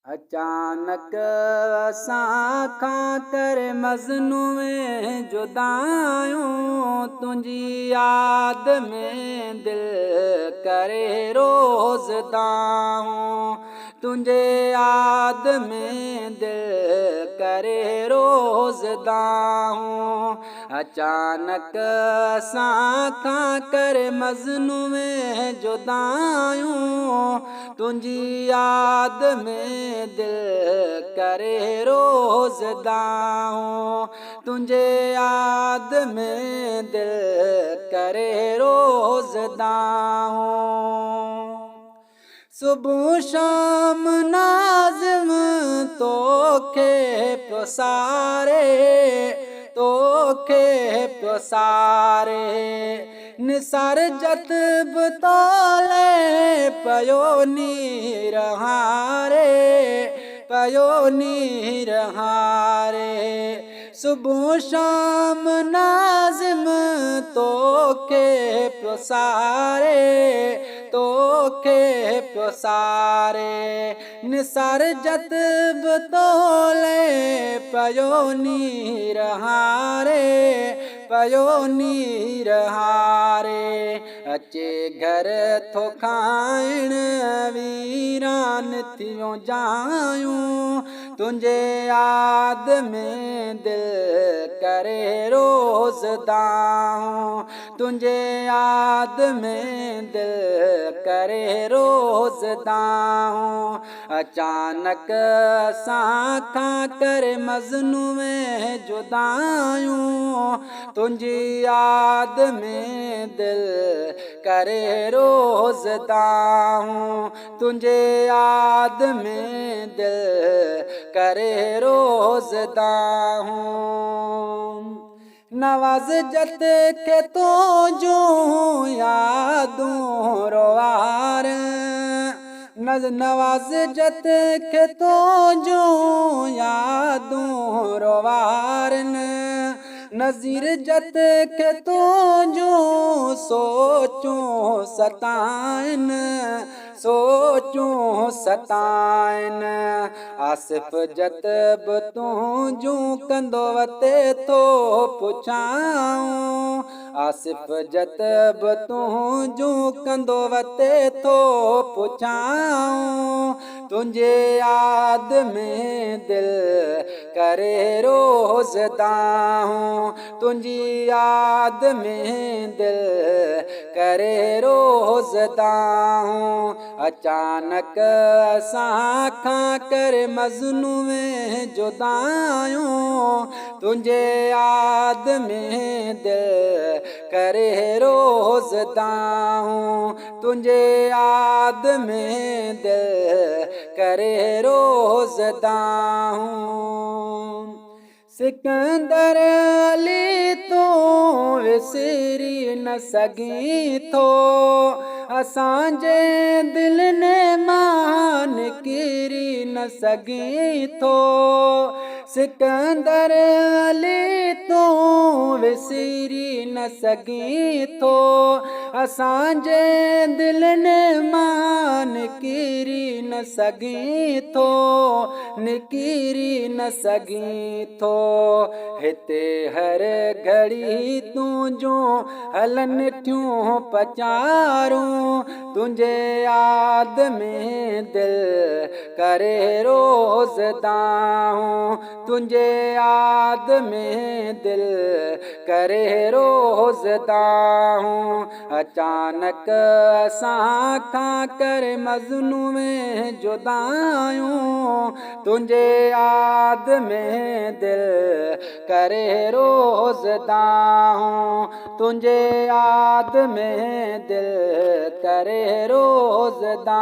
अचानक असां खां कर मज़नू में जुदायूं, तुंहिंजी याद में दिल करे रोज़दाऊं, तुंहिंजे याद में दिल करे रोज़दाऊं। अचानक असां खां कर मज़नू में जुदायूं, तुंहिंजी याद में दिल करे रोज़दाऊं, तुंहिंजे याद में दिल करे रोज़दाऊं। सुबुह शाम नाज़िम तोखे पुसारे, तोखे पुसारे, निसार जतब तोले पयो नीर हारे, पयो नीर हारे। सुबुह शाम नाज़िम तोखे पुसारे, तोखे पुसारे, निसार जतब तोले पयो नीर हारे, पयो नीर हारे। अचे घर थो खाइण वीरान थियूं जायूं, तुंहिंजे याद में दिल करे रोज़दाऊं, तुंहिंजे याद में दिल करे रोज़दाऊं। अचानक असां खां कर मज़नू में जुदायूं, तुंहिंजी याद में दिल करे रोज़दाऊं, तुंहिंजे याद में दिल करे रोज़दाऊं। नवाज़ जत के तो जो यादूं रोवार, नवाज़ जत के तो जो यादूं रोवारन, नज़ीर जत के तो जो सोचूं सताइन, सोचूं सताइन। आसिफ जत बि तूं जूं कंदो वते थो पुछाऊं, आसिफ जत बि तूं जूं कंदो वते थो पुछाऊं, तुंहिंजे याद में दिल करे रोज़दाऊं, तुंहिंजी याद में दिल करे रोज़दाऊं। अचानक असां खां कर मज़नू में जुदायूं, तुंहिंजे याद में दिल करे रोज़दाऊं, तुंहिंजे याद में दिल करे रोज़दाऊं। सिकंदर अली तूं विसरी न सघीं थो, असांजे दिल ने मां निकिरी न सघीं थो। सिकंदर अली तूं विसरी न सघीं थो, असांजे दिल ने मां निकिरी न सघीं थो, निकिरी न सघीं थो। हिते हर घड़ी तुंहिंजूं हलनि थियूं पचारूं, तुंहिंजे याद में दिल करे रोज़दाऊं, तुंहिंजे याद में दिल करे रोज़दाऊं। अचानक असां खां कर मज़नू में जुदायूं, तुंहिंजे याद में दिल करे रोज़दाऊं, तुंहिंजे याद में दिल करे रोज़दाऊं।